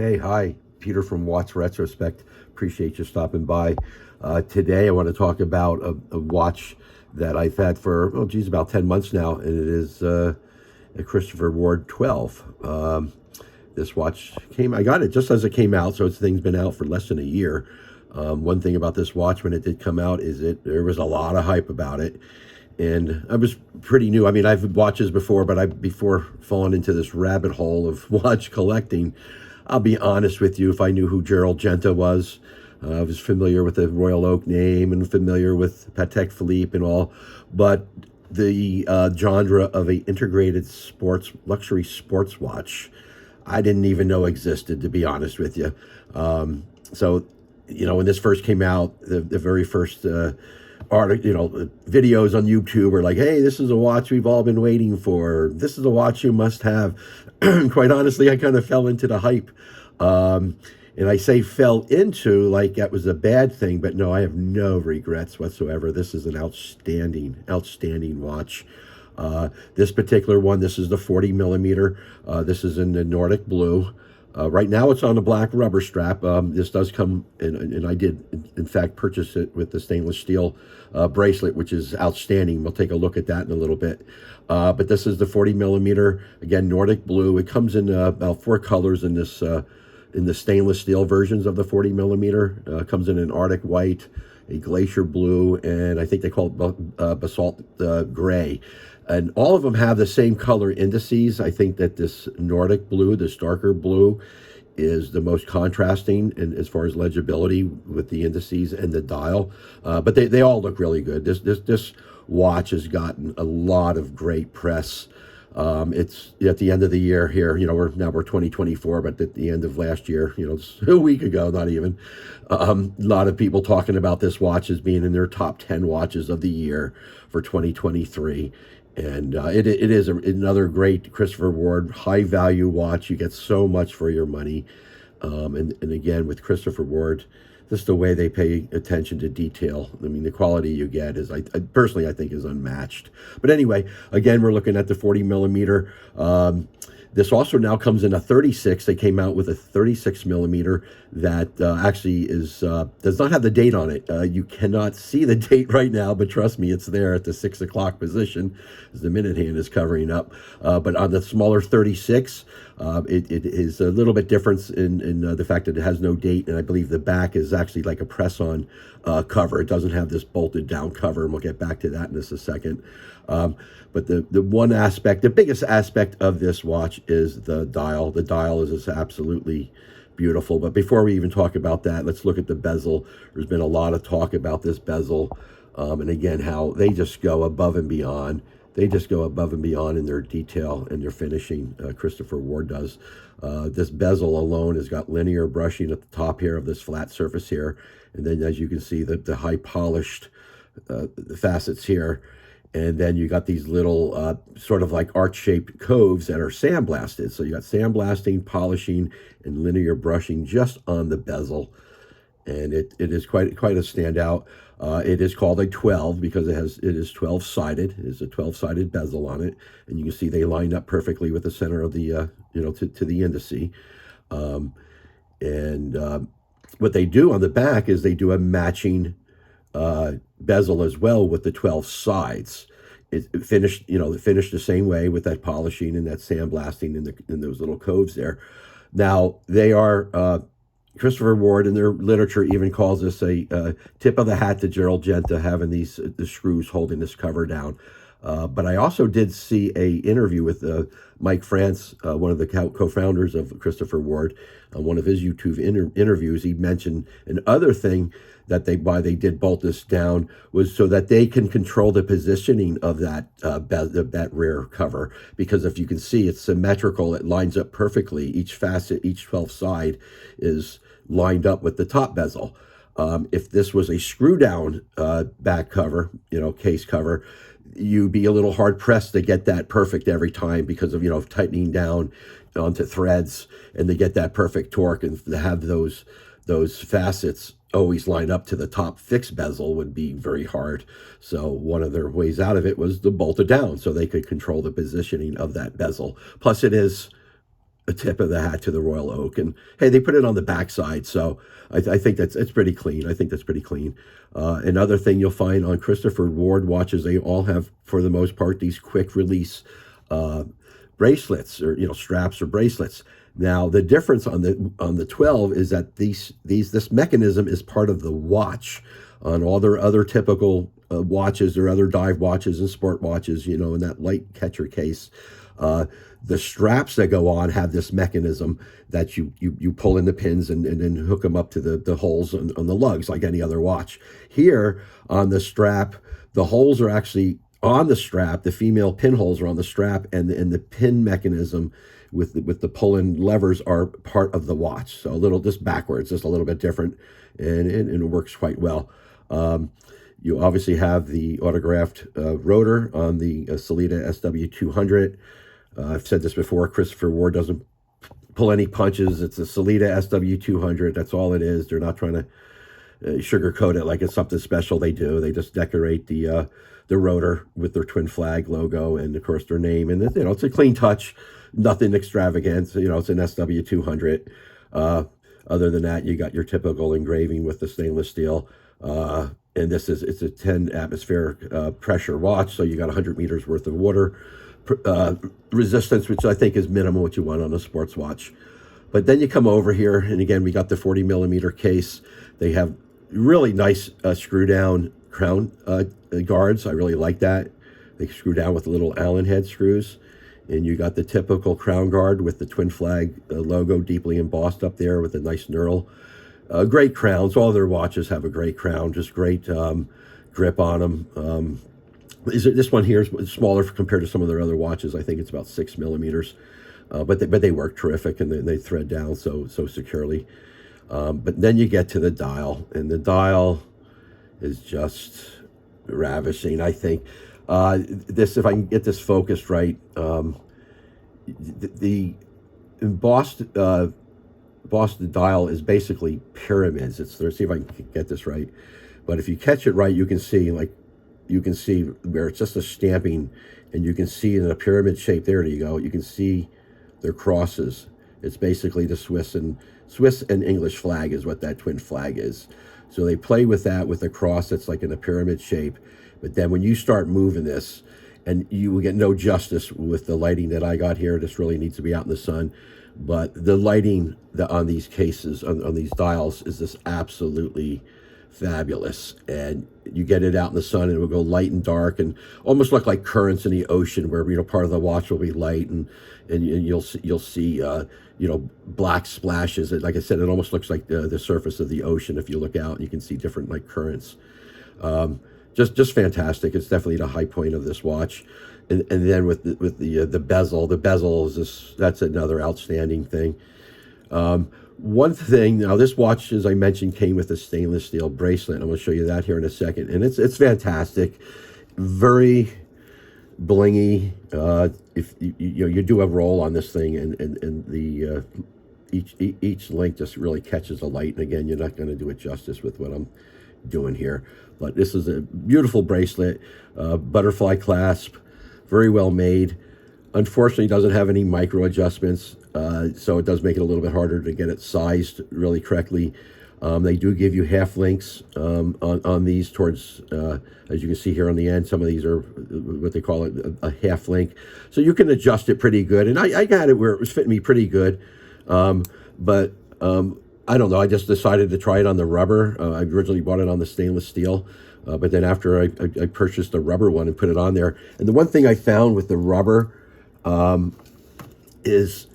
Hey, hi, Peter from Watts Retrospect. Appreciate you stopping by. Today, I want to talk about a watch that I've had for, oh, geez, about 10 months now, and it is a Christopher Ward 12. This watch I got it just as it came out, so it's thing's been out for less than a year. One thing about this watch when it did come out is there was a lot of hype about it, and I was pretty new. I mean, I've had watches before, but before falling into this rabbit hole of watch collecting, I'll be honest with you, if I knew who Gerald Genta was, I was familiar with the Royal Oak name and familiar with Patek Philippe and all, but the genre of a integrated luxury sports watch, I didn't even know existed, to be honest with you. So, when this first came out, the very first article, videos on YouTube were like, "Hey, this is a watch we've all been waiting for. This is a watch you must have." Quite honestly, I kind of fell into the hype. And I say fell into like that was a bad thing, but no, I have no regrets whatsoever. This is an outstanding watch. This particular one, this is the 40 millimeter. This is in the Nordic Blue. Right now it's on a black rubber strap. This does come, and I did, in fact, purchase it with the stainless steel bracelet, which is outstanding. We'll take a look at that in a little bit. But this is the 40 millimeter, again, Nordic Blue. It comes in about 4 colors in this, in the stainless steel versions of the 40 millimeter. Comes in an Arctic white, a glacier blue, and I think they call it basalt gray. And all of them have the same color indices. I think that this Nordic Blue, this darker blue, is the most contrasting in, as far as legibility with the indices and the dial. But they all look really good. This watch has gotten a lot of great press. It's at the end of the year here, we're 2024, but at the end of last year, it's a week ago, not even, a lot of people talking about this watch as being in their top 10 watches of the year for 2023. And it is another great Christopher Ward high value watch. You get so much for your money. And again, with Christopher Ward, just the way they pay attention to detail. I mean, the quality you get is, I personally, I think is unmatched. But anyway, again, we're looking at the 40 millimeter. This also now comes in a 36. They came out with a 36 millimeter that actually does not have the date on it. You cannot see the date right now, but trust me, it's there at the 6 o'clock position as the minute hand is covering up. But on the smaller 36, it is a little bit different in the fact that it has no date, and I believe the back is actually like a press-on cover. It doesn't have this bolted down cover, and we'll get back to that in just a second. But the one aspect, the biggest aspect of this watch is the dial. The dial is just absolutely beautiful. But before we even talk about that, let's look at the bezel. There's been a lot of talk about this bezel. And again, how they just go above and beyond. They just go above and beyond in their detail and their finishing. Christopher Ward does. This bezel alone has got linear brushing at the top here of this flat surface here. And then as you can see, the high polished facets here. And then you got these little sort of like arch-shaped coves that are sandblasted. So you got sandblasting, polishing, and linear brushing just on the bezel. And it is quite a standout. It is called a 12 because it is 12-sided. It is a 12-sided bezel on it. And you can see they line up perfectly with the center of the, to the indice. What they do on the back is they do a matching bezel as well with the 12 sides. It finished, finished the same way with that polishing and that sandblasting in those little coves there. Now they are Christopher Ward in their literature even calls this a tip of the hat to Gerald Genta having the screws holding this cover down. But I also did see a interview with Mike France, one of the co-founders of Christopher Ward. On one of his YouTube interviews, he mentioned another thing that why they did bolt this down was so that they can control the positioning of that rear cover. Because if you can see, it's symmetrical. It lines up perfectly. Each facet, each 12th side is lined up with the top bezel. If this was a screw down back cover, case cover, you'd be a little hard pressed to get that perfect every time because of, tightening down onto threads and to get that perfect torque and to have those facets always line up to the top fixed bezel would be very hard. So one of their ways out of it was to bolt it down so they could control the positioning of that bezel. Plus it is a tip of the hat to the Royal Oak. And hey, they put it on the backside, so I think it's pretty clean. I think that's pretty clean. Another thing you'll find on Christopher Ward watches, they all have, for the most part, these quick release bracelets, or straps or bracelets. Now the difference on the 12 is that this mechanism is part of the watch. On all their other typical watches, or other dive watches and sport watches, in that light catcher case, the straps that go on have this mechanism that you pull in the pins and then hook them up to the holes on the lugs, like any other watch. Here on the strap, the holes are actually on the strap. The female pinholes are on the strap, and the pin mechanism with the pull-in levers are part of the watch. So a little just backwards, just a little bit different, and it works quite well. You obviously have the autographed rotor on the Sellita SW200. I've said this before, Christopher Ward doesn't pull any punches. It's a Sellita SW200. That's all it is. They're not trying to sugarcoat it like it's something special. They just decorate the rotor with their twin flag logo and, of course, their name. And it's a clean touch, nothing extravagant. It's an SW200. Other than that, you got your typical engraving with the stainless steel. And it's a 10 atmosphere pressure watch, so you got 100 meters worth of water resistance, which I think is minimum what you want on a sports watch. But then you come over here, and again, we got the 40 millimeter case. They have really nice screw down crown guards. I really like that. They screw down with the little Allen head screws. And you got the typical crown guard with the twin flag logo deeply embossed up there with a nice knurl. Great crowns. All their watches have a great crown, just great grip on them. This one here is smaller compared to some of their other watches. I think it's about 6 millimeters, but they work terrific, and they thread down so securely. But then you get to the dial, and the dial is just ravishing. I think if I can get this focused right, the embossed dial is basically pyramids. Let's see if I can get this right. But if you catch it right, you can see where it's just a stamping, and you can see in a pyramid shape. There you go. You can see their crosses. It's basically the Swiss and English flag is what that twin flag is. So they play with that with a cross that's like in a pyramid shape. But then when you start moving this, and you will get no justice with the lighting that I got here. This really needs to be out in the sun. But the lighting on these cases, on these dials, is just absolutely fabulous. And you get it out in the sun, and it will go light and dark, and almost look like currents in the ocean, where part of the watch will be light, and you'll see black splashes. Like I said, it almost looks like the surface of the ocean. If you look out, you can see different like currents. Just fantastic. It's definitely the high point of this watch. And then with the bezel is that's another outstanding thing. One thing, now this watch, as I mentioned, came with a stainless steel bracelet. I'm going to show you that here in a second, and it's fantastic, very blingy. If you do a roll on this thing, and the each link just really catches the light. And again, you're not going to do it justice with what I'm doing here, but this is a beautiful bracelet, butterfly clasp, very well made. Unfortunately, doesn't have any micro adjustments, so it does make it a little bit harder to get it sized really correctly. They do give you half links on these towards, as you can see here on the end. Some of these are what they call a half link, so you can adjust it pretty good. And I got it where it was fitting me pretty good, but I don't know. I just decided to try it on the rubber. I originally bought it on the stainless steel. But then after I purchased a rubber one and put it on there. And the one thing I found with the rubber is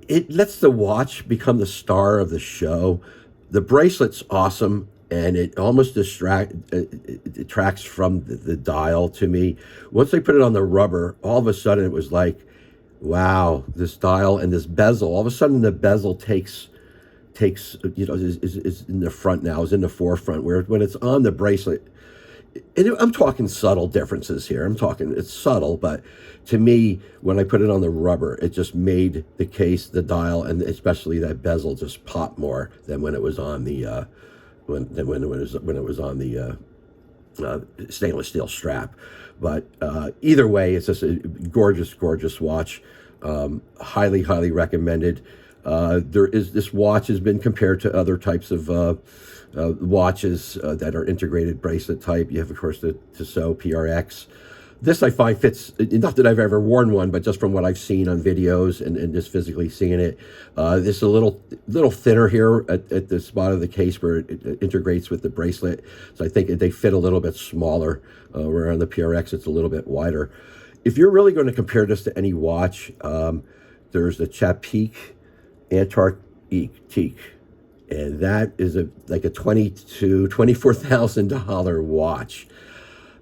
it lets the watch become the star of the show. The bracelet's awesome, and it almost detracts from the dial to me. Once I put it on the rubber, all of a sudden it was like, wow, this dial and this bezel. All of a sudden the bezel takes is in the front now, is in the forefront, where when it's on the bracelet, and I'm talking subtle differences here. It's subtle, but to me, when I put it on the rubber, it just made the case, the dial, and especially that bezel just pop more than when it was on the when it was on the stainless steel strap. But either way, it's just a gorgeous watch. Highly, highly recommended. This watch has been compared to other types of watches that are integrated bracelet type. You have, of course, the Tissot PRX. This I find fits, not that I've ever worn one, but just from what I've seen on videos and just physically seeing it. This is a little thinner here at the spot of the case where it integrates with the bracelet. So I think they fit a little bit smaller, where on the PRX it's a little bit wider. If you're really going to compare this to any watch, there's the Chapik Antarctique, and that is like a $22,000 to $24,000 watch.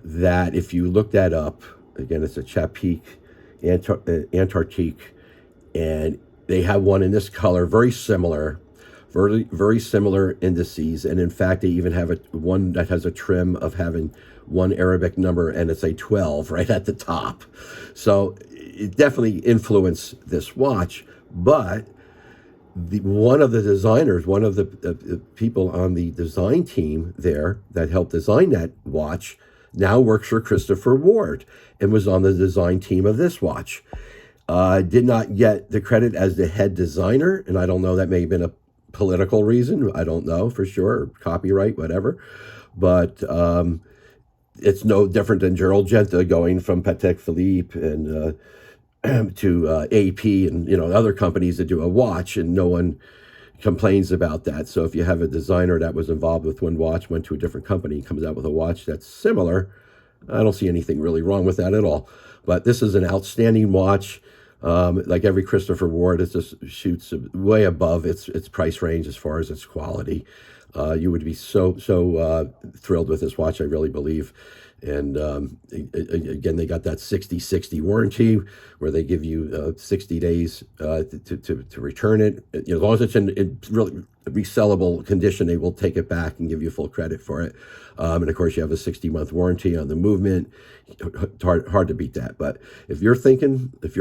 That if you look that up, again, it's a Chapik Antarctique, and they have one in this color, very similar, very similar indices, and in fact, they even have one that has a trim of having one Arabic number, and it's a 12 right at the top. So it definitely influenced this watch, but one of the designers, one of the people on the design team there that helped design that watch, now works for Christopher Ward and was on the design team of this watch. Did not get the credit as the head designer, and I don't know, that may have been a political reason. I don't know for sure, or copyright, whatever. But it's no different than Gerald Genta going from Patek Philippe and to AP and other companies that do a watch, and no one complains about that. So if you have a designer that was involved with one watch, went to a different company, comes out with a watch that's similar, I don't see anything really wrong with that at all. But this is an outstanding watch. Like every Christopher Ward, it just shoots way above its price range as far as its quality. You would be so thrilled with this watch, I really believe. And again, they got that 60/60 warranty where they give you 60 days to return it. As long as it's in really resellable condition, they will take it back and give you full credit for it. And of course, you have a 60-month warranty on the movement. Hard to beat that. But if you're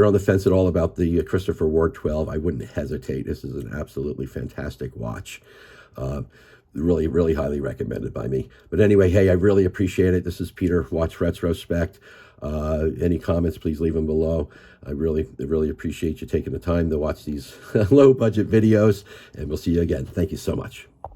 on the fence at all about the Christopher Ward 12, I wouldn't hesitate. This is an absolutely fantastic watch. Really, really highly recommended by me. But anyway, hey, I really appreciate it. This is Peter, Watch Retrospect. Any comments, please leave them below. I really appreciate you taking the time to watch these low budget videos, and we'll see you again. Thank you so much.